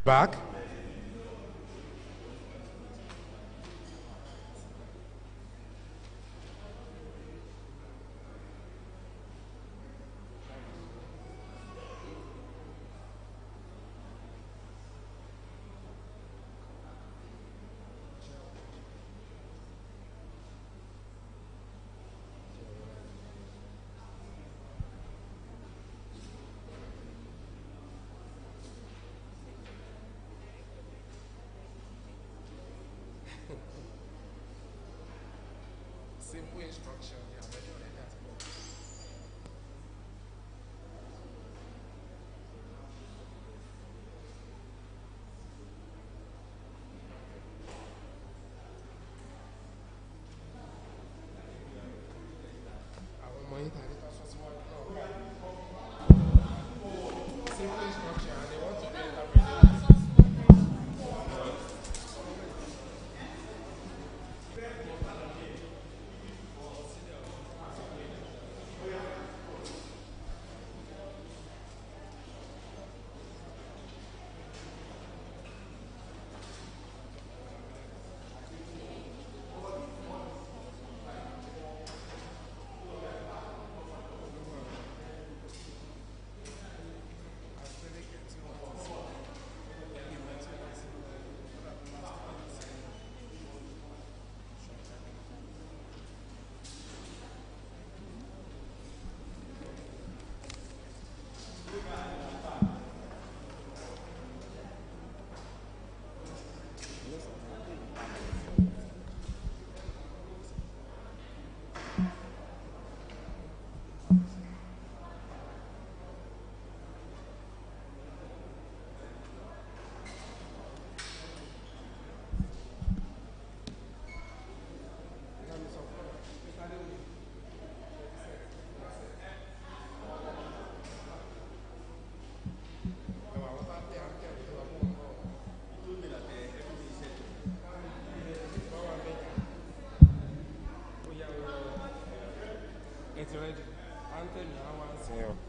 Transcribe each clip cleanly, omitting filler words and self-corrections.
Back. Simple instruction.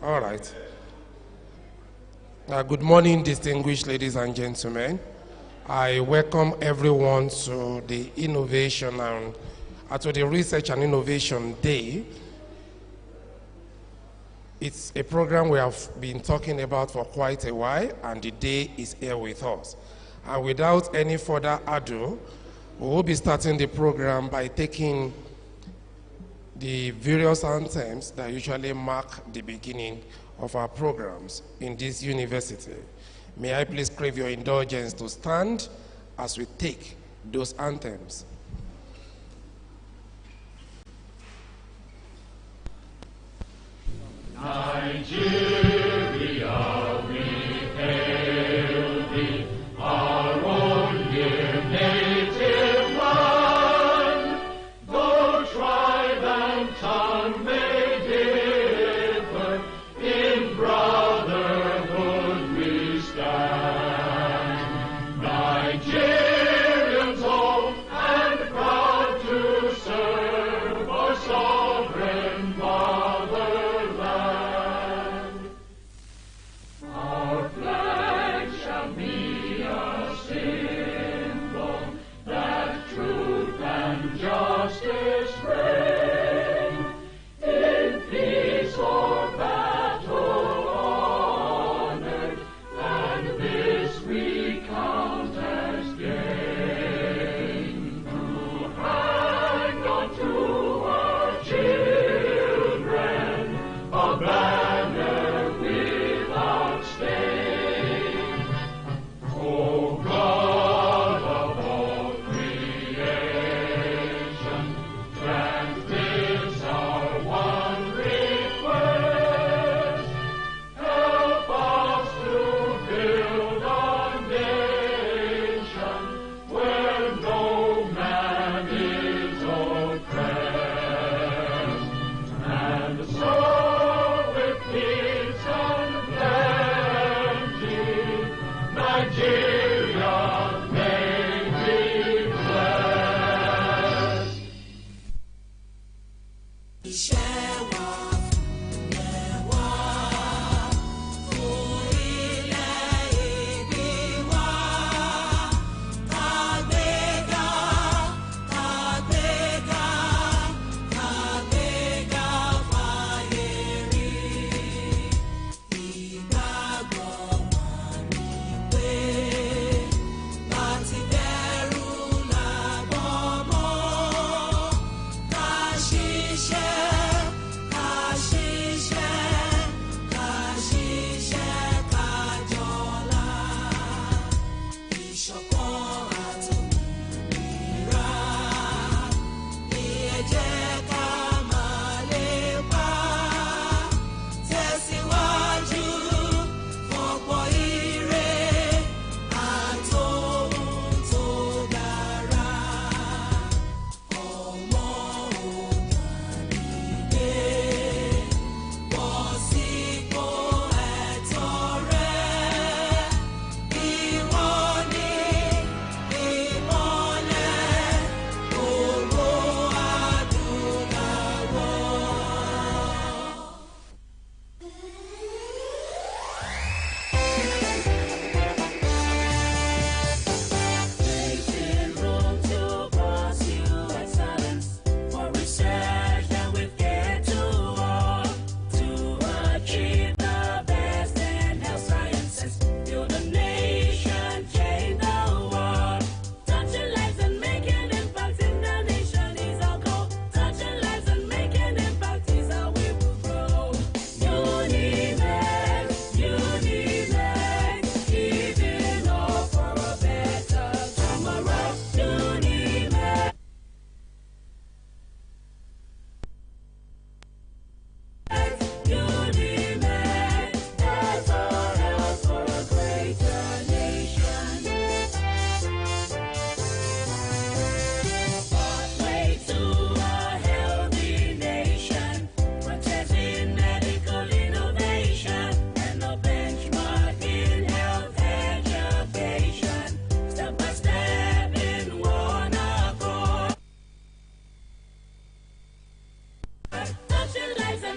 All right. Good morning, distinguished ladies and gentlemen. I welcome everyone to the Innovation and to the Research and Innovation Day. It's a program we have been talking about for quite a while, and the day is here with us. And without any further ado, we will be starting the program by taking the various anthems that usually mark the beginning of our programs in this university. May I please crave your indulgence to stand as we take those anthems. Nigeria, we hail thee, our own dear native land. Though tribe and tongue may differ, in brotherhood we stand. Nigerians old and proud to serve our sovereign motherland. Our flag shall be a symbol that truth and justice reign. In peace or battle honored, and this we count as gain. To hang on to our children a banner without stain. O God of all creation, grant this our one request. Help us to build a nation where no man is oppressed, and so with peace and plenty, Nigeria may be blessed. Iṣẹ́ wa fún ilẹ̀ ìbí wa.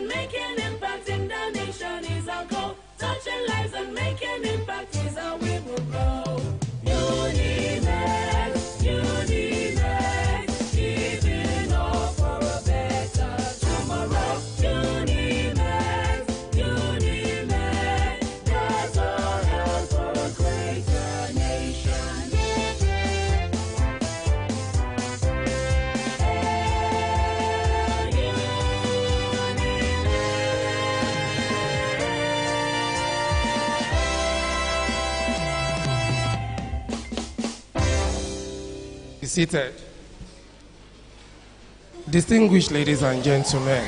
and making impact in the nation is our goal. Touching lives and making impact is how we will grow. Unimed, giving hope for a better tomorrow. Unimed, that's our help for a greater nation. Be seated. Distinguished ladies and gentlemen,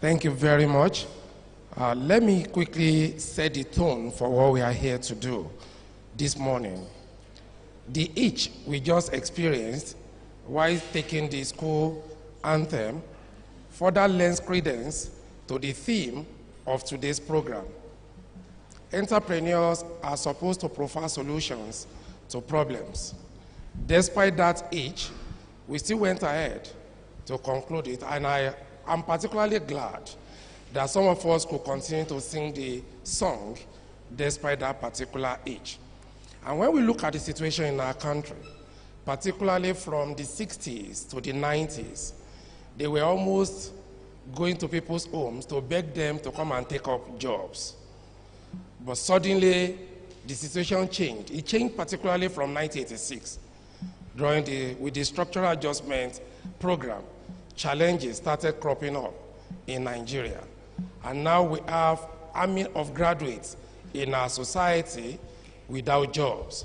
thank you very much. Let me quickly set the tone for what we are here to do this morning. The itch we just experienced while taking the school anthem further lends credence to the theme of today's program. Entrepreneurs are supposed to provide solutions to problems. Despite that itch, we still went ahead to conclude it, and I am particularly glad that some of us could continue to sing the song despite that particular itch. And when we look at the situation in our country, particularly from the 60s to the 90s, they were almost going to people's homes to beg them to come and take up jobs. But suddenly, the situation changed. It changed particularly from 1986. With the structural adjustment program, challenges started cropping up in Nigeria. And now we have army of graduates in our society without jobs.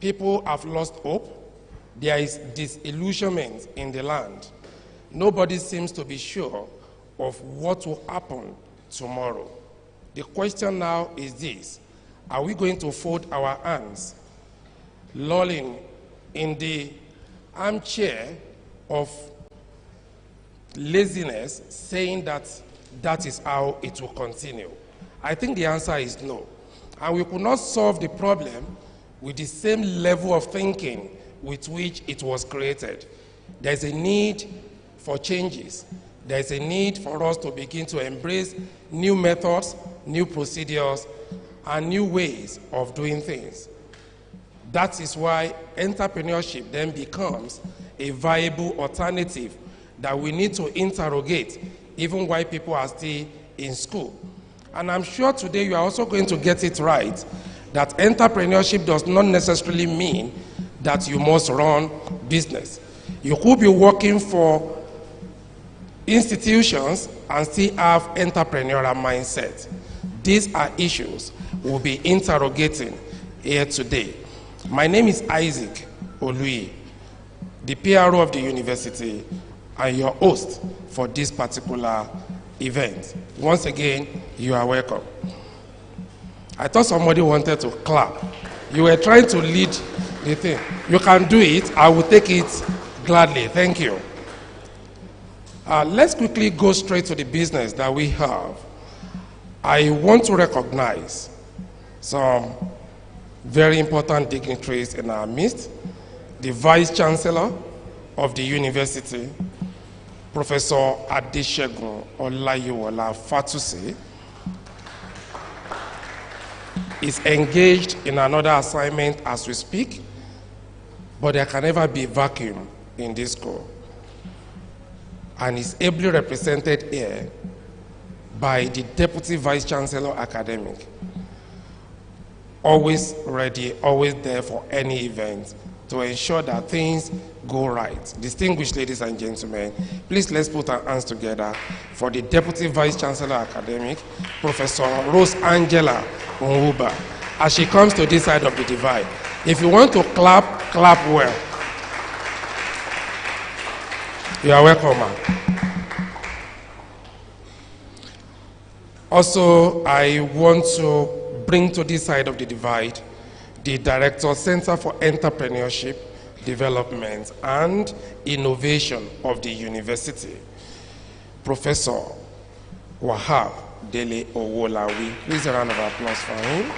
People have lost hope. There is disillusionment in the land. Nobody seems to be sure of what will happen tomorrow. The question now is this: are we going to fold our hands, lolling in the armchair of laziness, saying that that is how it will continue? I think the answer is no. And we could not solve the problem with the same level of thinking with which it was created. There's a need for changes. There's a need for us to begin to embrace new methods, new procedures, and new ways of doing things. That is why entrepreneurship then becomes a viable alternative that we need to interrogate even while people are still in school. And I'm sure today you are also going to get it right that entrepreneurship does not necessarily mean that you must run business. You could be working for institutions and still have entrepreneurial mindset. These are issues we'll be interrogating here today. My name is Isaac Olui, the PRO of the university and your host for this particular event. Once again, you are welcome. I thought somebody wanted to clap. You were trying to lead the thing. You can do it. I will take it gladly. Thank you. Let's quickly go straight to the business that we have. I want to recognize some very important dignitaries in our midst. The Vice Chancellor of the university, Professor Adesegun Olayiwola Fatuse, is engaged in another assignment as we speak, but there can never be a vacuum in this school, and is ably represented here by the Deputy Vice Chancellor Academic, always ready, always there for any event to ensure that things go right. Distinguished ladies and gentlemen, please let's put our hands together for the Deputy Vice Chancellor Academic, Professor Rose Angela Nwuba, as she comes to this side of the divide. If you want to clap, clap well. You are welcome, ma'am. Also, I want to bring to this side of the divide the Director, Center for Entrepreneurship, Development and Innovation of the university, Professor Wahab Dele Owolawi. Please a round of applause for him.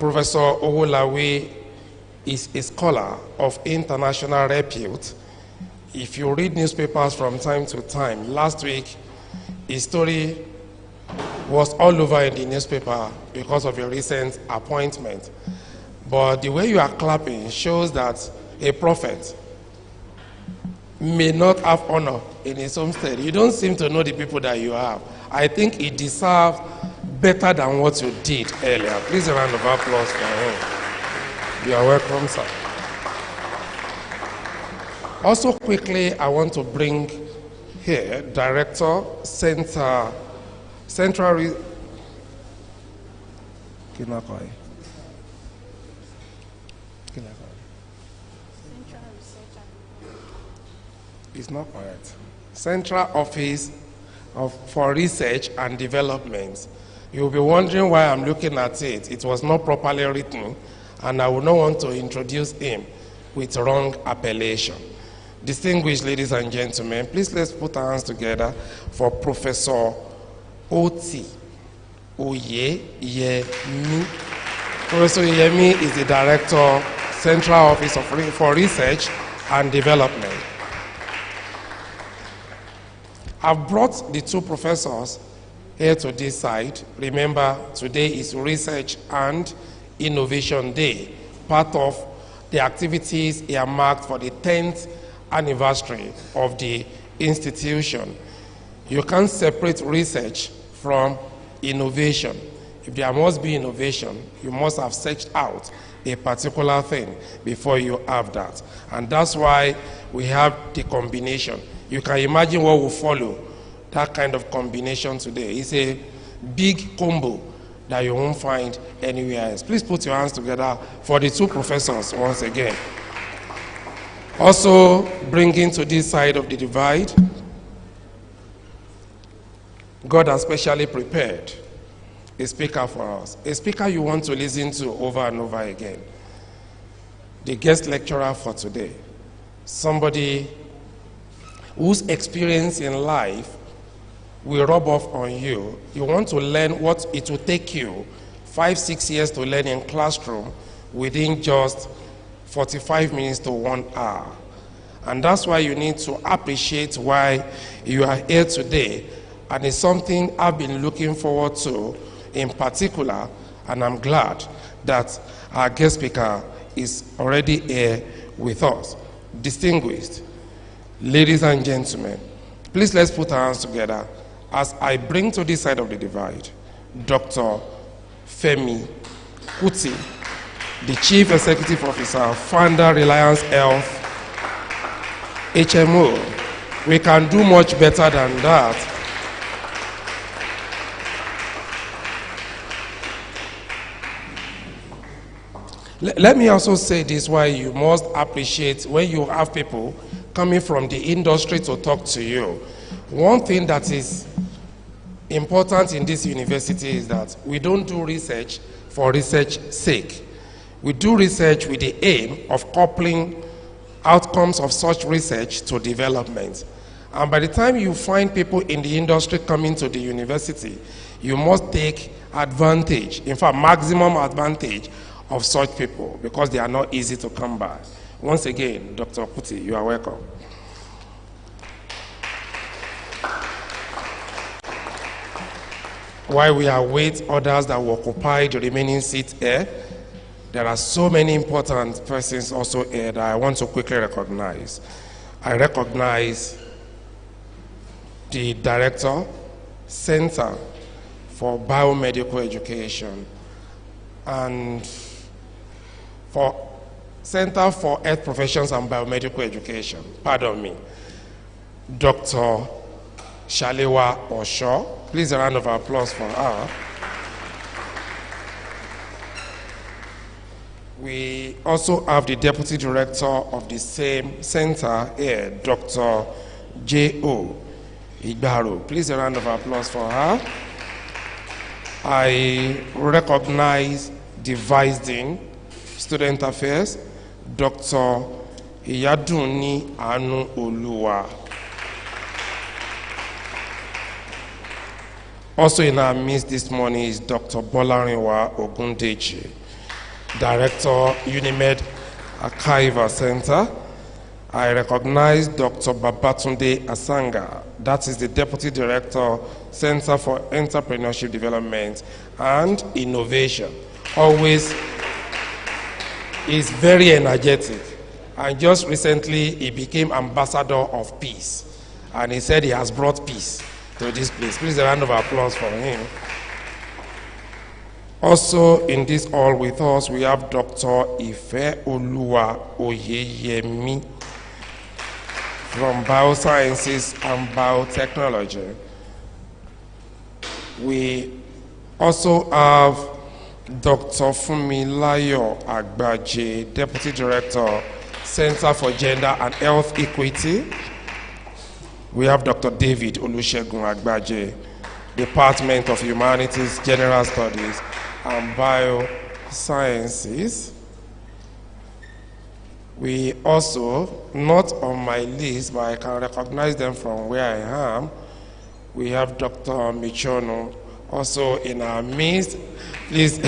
Professor Owolawe is a scholar of international repute. If you read newspapers from time to time, last week his story was all over in the newspaper because of your recent appointment. But the way you are clapping shows that a prophet may not have honor in his home state. You don't seem to know the people that you have. I think he deserves better than what you did earlier. Please a round of applause for him. You are welcome, sir. Also quickly, I want to bring here Director, Central It's not correct. Central Office for Research and Development. You'll be wondering why I'm looking at it. It was not properly written, and I would not want to introduce him with wrong appellation. Distinguished ladies and gentlemen, please let's put our hands together for Professor Oti Oyeyemi. Professor Oyeyemi is the Director, Central Office for Research and Development. I've brought the two professors here to this side. Remember, today is Research and Innovation Day, part of the activities earmarked for the 10th anniversary of the institution. You can't separate research from innovation. If there must be innovation, you must have searched out a particular thing before you have that. And that's why we have the combination. You can imagine what will follow that kind of combination today. It's a big combo that you won't find anywhere else. Please put your hands together for the two professors once again. Also bringing to this side of the divide, God has specially prepared a speaker for us. A speaker you want to listen to over and over again. The guest lecturer for today. Somebody whose experience in life will rub off on you. You want to learn what it will take you 5-6 years to learn in classroom within just 45 minutes to 1 hour. And that's why you need to appreciate why you are here today. And it's something I've been looking forward to in particular, and I'm glad that our guest speaker is already here with us. Distinguished ladies and gentlemen, please let's put our hands together as I bring to this side of the divide Dr. Femi Kuti, the Chief Executive Officer, founder, Reliance Health, HMO. We can do much better than that. Let me also say this, why you must appreciate when you have people coming from the industry to talk to you. One thing that is important in this university is that we don't do research for research's sake. We do research with the aim of coupling outcomes of such research to development. And by the time you find people in the industry coming to the university, you must take advantage, in fact, maximum advantage of such people, because they are not easy to come by. Once again, Dr. Kuti, you are welcome. While we await others that will occupy the remaining seats here, there are so many important persons also here that I want to quickly recognize. I recognize the Director, Center for Biomedical Education, and for Center for Health Professions and Biomedical Education, pardon me, Dr. Shalewa Osho. Please a round of applause for her. We also have the Deputy Director of the same center here, Dr. J.O. Igbaro. Please a round of applause for her. I recognize the Vice Dean, Student Affairs, Dr. Iyadunni Anu Oluwa. Also in our midst this morning is Dr. Bolarinwa Ogundeji. Director, UNIMED Archival Center. I recognize Dr. Babatunde Asanga, that is the Deputy Director, Center for Entrepreneurship Development and Innovation. Always is very energetic. And just recently, he became Ambassador of Peace. And he said he has brought peace to this place. Please, a round of applause for him. Also in this hall with us, we have Dr. Ifeoluwa Oyeyemi from Biosciences and Biotechnology. We also have Dr. Funmilayo Agbaje, Deputy Director, Center for Gender and Health Equity. We have Dr. David Olusegun Agbaje, Department of Humanities, General Studies, and Biosciences. We also, not on my list, but I can recognize them from where I am, we have Dr. Michono, also in our midst. Please,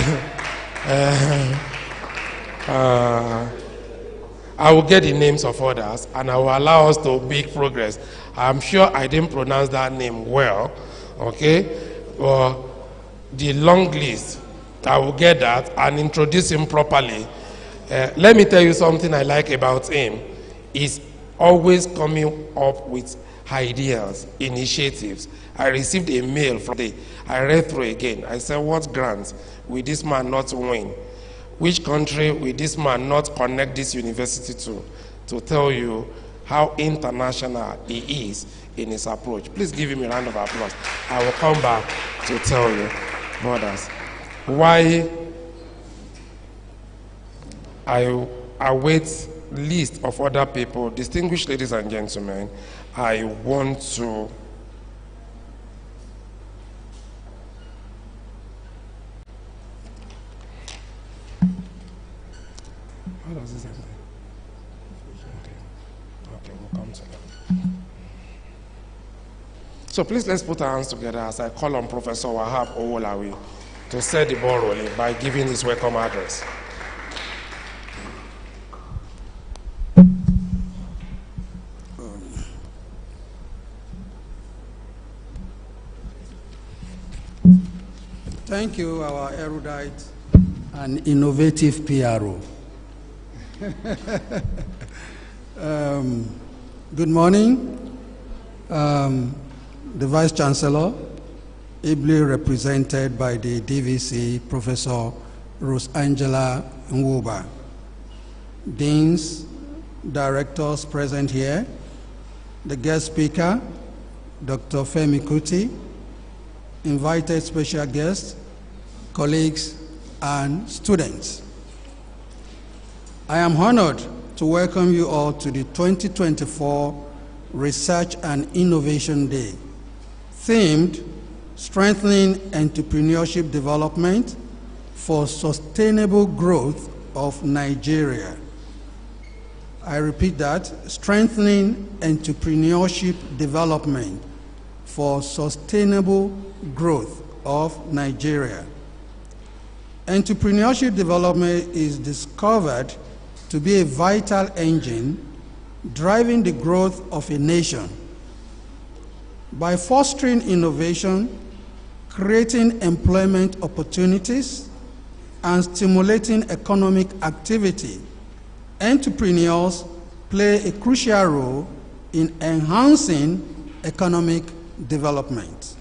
I will get the names of others, and I will allow us to make progress. I'm sure I didn't pronounce that name well, okay? The long list, I will get that and introduce him properly. Let me tell you something I like about him. He's always coming up with ideas, initiatives. I received a mail from I read through again. I said, what grants will this man not win? Which country will this man not connect this university to tell you how international he is in his approach? Please give him a round of applause. I will come back to tell you, brothers, why I await list of other people. Distinguished ladies and gentlemen, I want to how does this end? Okay, we'll come to that. So please let's put our hands together as I call on Professor Wahab Owolawi to set the ball rolling by giving his welcome address. Thank you, our erudite and innovative PRO. Good morning, the Vice Chancellor, ably represented by the DVC, Professor Rose Angela Nwuba, Deans, Directors present here, the guest speaker, Dr. Femi Kuti, invited special guests, colleagues, and students. I am honored to welcome you all to the 2024 Research and Innovation Day, themed Strengthening Entrepreneurship Development for Sustainable Growth of Nigeria. I repeat that, Strengthening Entrepreneurship Development for Sustainable Growth of Nigeria. Entrepreneurship development is discovered to be a vital engine driving the growth of a nation. By fostering innovation, creating employment opportunities, and stimulating economic activity, entrepreneurs play a crucial role in enhancing economic development.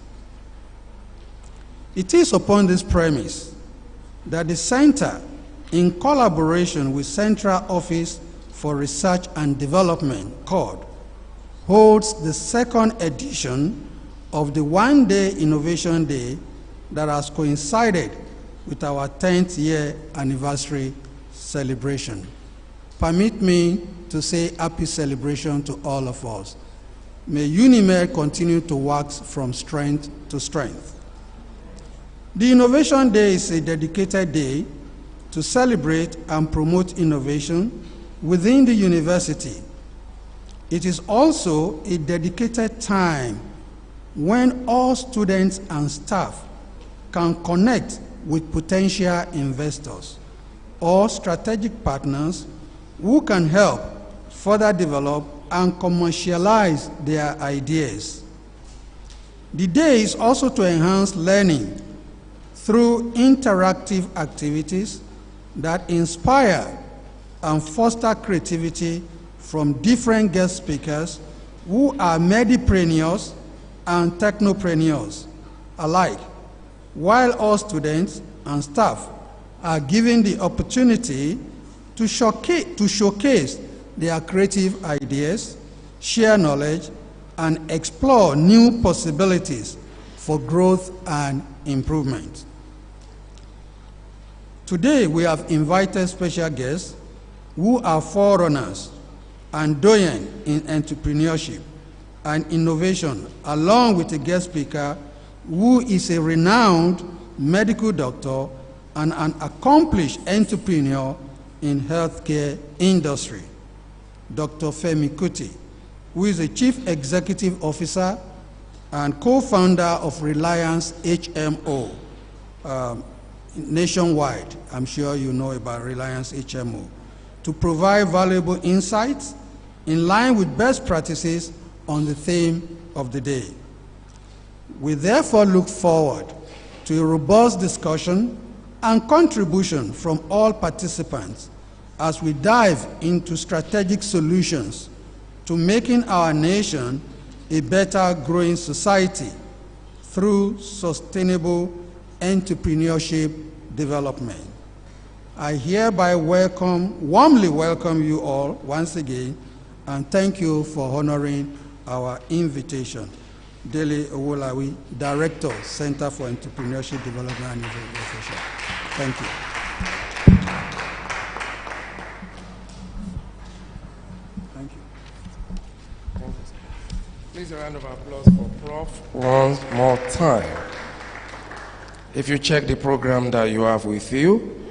It is upon this premise that the Center, in collaboration with Central Office for Research and Development, CORD, holds the second edition of the one-day Innovation Day that has coincided with our 10th year anniversary celebration. Permit me to say happy celebration to all of us. May UNIMED continue to wax from strength to strength. The Innovation Day is a dedicated day to celebrate and promote innovation within the university. It is also a dedicated time when all students and staff can connect with potential investors, or strategic partners who can help further develop and commercialize their ideas. The day is also to enhance learning through interactive activities that inspire and foster creativity from different guest speakers who are medipreneurs and technopreneurs alike, while all students and staff are given the opportunity to showcase their creative ideas, share knowledge, and explore new possibilities for growth and improvement. Today, we have invited special guests who are forerunners and doyen in entrepreneurship and innovation, along with a guest speaker who is a renowned medical doctor and an accomplished entrepreneur in healthcare industry, Dr. Femi Kuti, who is the Chief Executive Officer and co-founder of Reliance HMO nationwide. I'm sure you know about Reliance HMO, to provide valuable insights in line with best practices on the theme of the day. We therefore look forward to a robust discussion and contribution from all participants as we dive into strategic solutions to making our nation a better growing society through sustainable entrepreneurship development. I hereby warmly welcome you all once again, and thank you for honoring our invitation. Dele Owolawi, Director, Center for Entrepreneurship Development and Innovation. Thank you. Thank you. Please a round of applause for Prof. one more time. If you check the program that you have with you,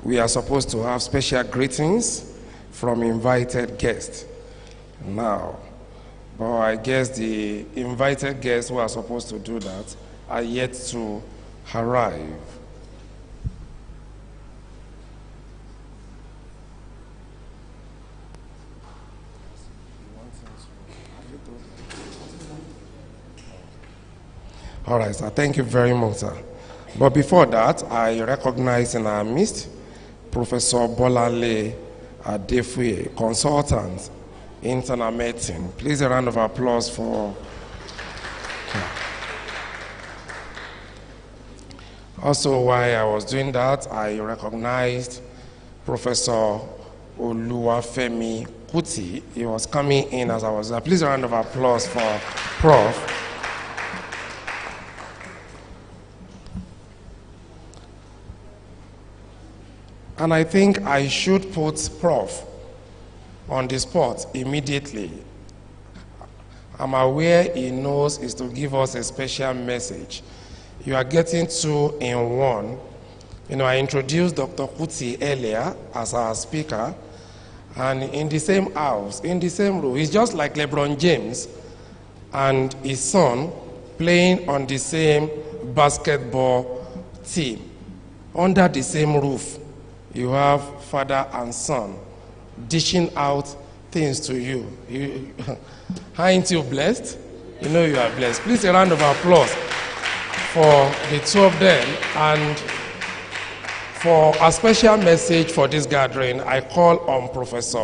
we are supposed to have special greetings from invited guests now. But I guess the invited guests who are supposed to do that are yet to arrive. All right, sir. Thank you very much, sir. But before that, I recognize in our midst Professor Bolanle Adefuye, consultant, internal medicine. Please a round of applause for. Also, while I was doing that, I recognized Professor Oluwafemi Kuti. He was coming in as I was there. Please a round of applause for Prof. And I think I should put Prof on the spot immediately. I'm aware he knows is to give us a special message. You are getting two in one. You know, I introduced Dr. Kuti earlier as our speaker, and in the same house, in the same room, he's just like LeBron James and his son playing on the same basketball team, under the same roof. You have father and son dishing out things to you. Aren't you blessed? You know you are blessed. Please a round of applause for the two of them. And for a special message for this gathering, I call on Professor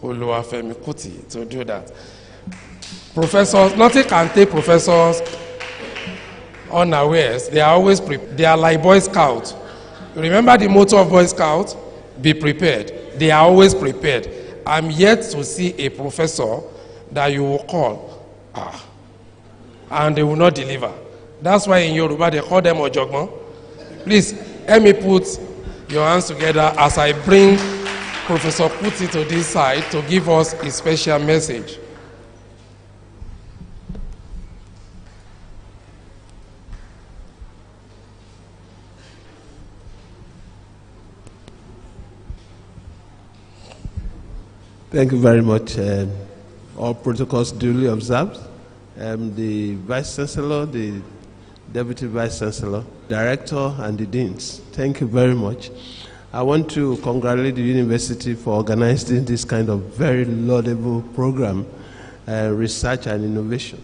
Oluwafemi Kuti to do that. Professors, nothing can take professors unawares. They are always they are like Boy Scouts. Remember the motto of Boy Scouts? Be prepared. They are always prepared. I'm yet to see a professor that you will call, and they will not deliver. That's why in Yoruba they call them Ojogbon. Please, let me put your hands together as I bring Professor Kuti to this side to give us a special message. Thank you very much. All protocols duly observed. The Vice Chancellor, the Deputy Vice Chancellor, Director, and the Deans, thank you very much. I want to congratulate the university for organizing this kind of very laudable program, research and innovation.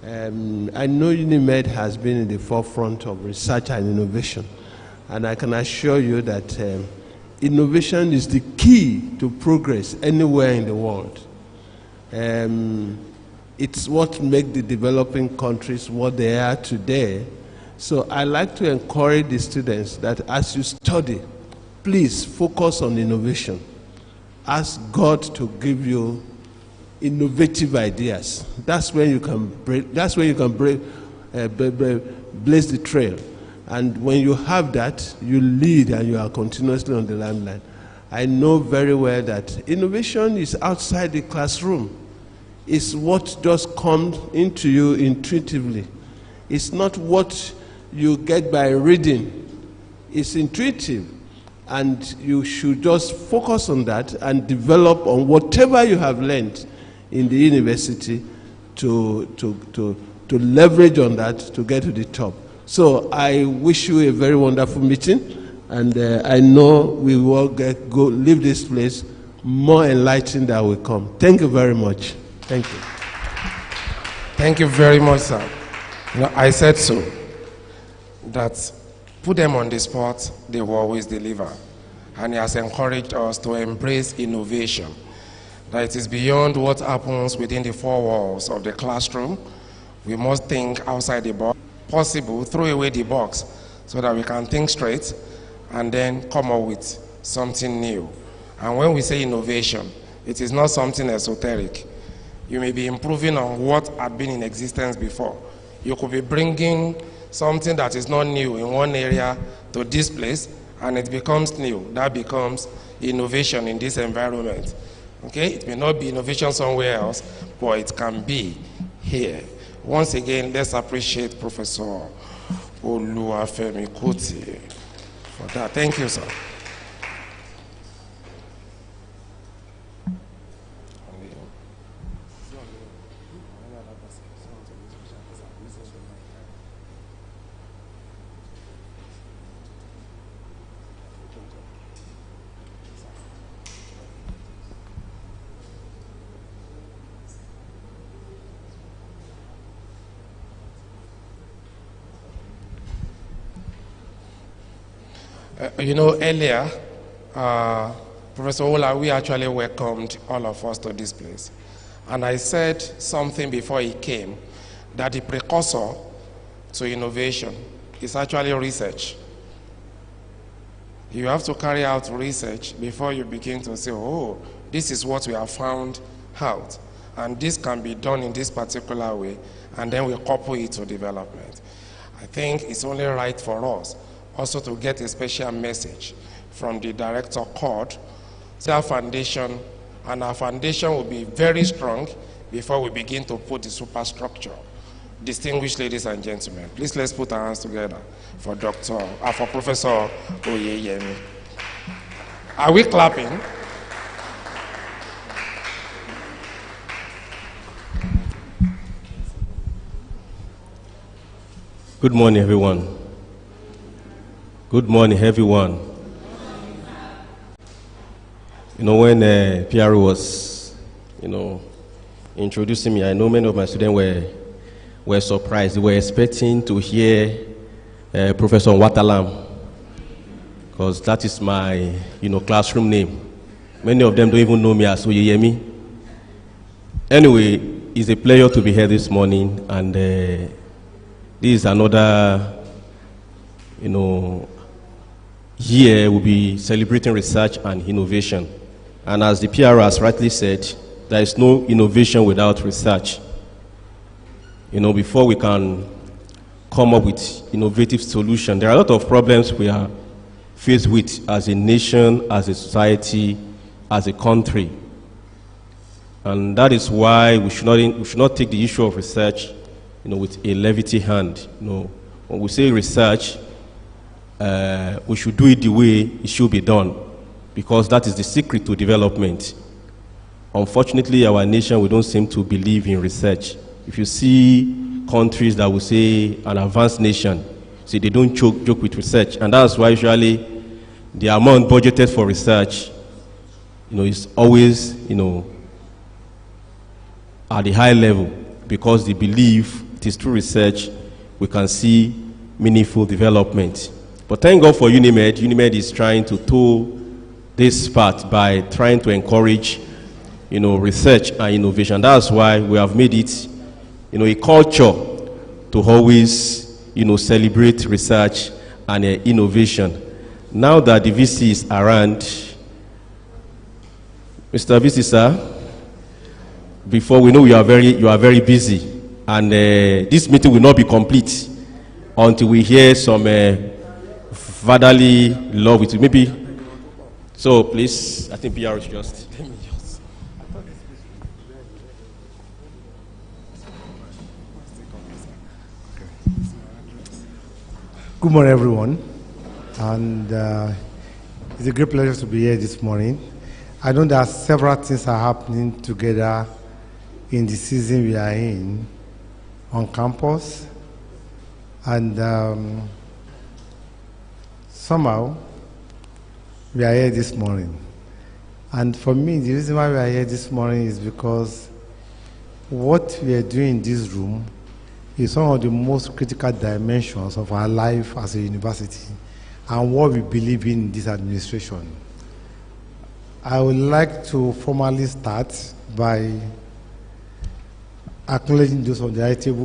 I know UNIMED has been in the forefront of research and innovation, and I can assure you that innovation is the key to progress anywhere in the world. It's what makes the developing countries what they are today. So I like to encourage the students that as you study, please focus on innovation. Ask God to give you innovative ideas. That's when you can blaze the trail. And when you have that, you lead and you are continuously on the limelight. I know very well that innovation is outside the classroom. It's what just comes into you intuitively. It's not what you get by reading. It's intuitive. And you should just focus on that and develop on whatever you have learned in the university to leverage on that to get to the top. So I wish you a very wonderful meeting, and I know we will leave this place more enlightened than we come. Thank you very much. Thank you. Thank you very much, sir. You know, I said so, that put them on the spot, they will always deliver. And he has encouraged us to embrace innovation. That it is beyond what happens within the four walls of the classroom. We must think outside the box. Possible, throw away the box so that we can think straight and then come up with something new. And when we say innovation, it is not something esoteric. You may be improving on what had been in existence before. You could be bringing something that is not new in one area to this place, and it becomes new. That becomes innovation in this environment. Okay? It may not be innovation somewhere else, but it can be here. Once again, let's appreciate Professor Oluwafemi Kuti for that. Thank you, sir. You know, earlier, Professor Ola, we actually welcomed all of us to this place. And I said something before he came, that the precursor to innovation is actually research. You have to carry out research before you begin to say, oh, this is what we have found out. And this can be done in this particular way, and then we couple it to development. I think it's only right for us also to get a special message from the director called our foundation, and our foundation will be very strong before we begin to put the superstructure. Distinguished ladies and gentlemen, please let's put our hands together for for Professor Oyeyemi. Are we clapping? Good morning, everyone. Good morning, everyone. You know, when PR was, introducing me, I know many of my students were surprised. They were expecting to hear Professor Watalam, because that is my, classroom name. Many of them don't even know me as Oyeyemi. Anyway, it's a pleasure to be here this morning, and this is another, year we'll be celebrating research and innovation. And as the PR has rightly said, there is no innovation without research. Before we can come up with innovative solutions, there are a lot of problems we are faced with as a nation, as a society, as a country. And that is why we should not take the issue of research, with a levity hand. When we say research, we should do it the way it should be done, because that is the secret to development. Unfortunately, our nation, we don't seem to believe in research. If you see countries that will say an advanced nation, say they don't joke with research, and that's why usually the amount budgeted for research, is always, at the high level, because they believe it is through research we can see meaningful development. But thank God for UNIMED. UNIMED is trying to toe this path by trying to encourage, research and innovation. That's why we have made it, a culture to always, celebrate research and innovation. Now that the VC is around, Mr. VC, sir, before we know you are very busy, and this meeting will not be complete until we hear some fatherly love with you. Maybe. So please, I think PR is just. Good morning, everyone, and it's a great pleasure to be here this morning. I know that several things are happening together in the season we are in on campus, and somehow we are here this morning. And for me, the reason why we are here this morning is because what we are doing in this room is one of the most critical dimensions of our life as a university and what we believe in this administration. I would like to formally start by acknowledging those on the high table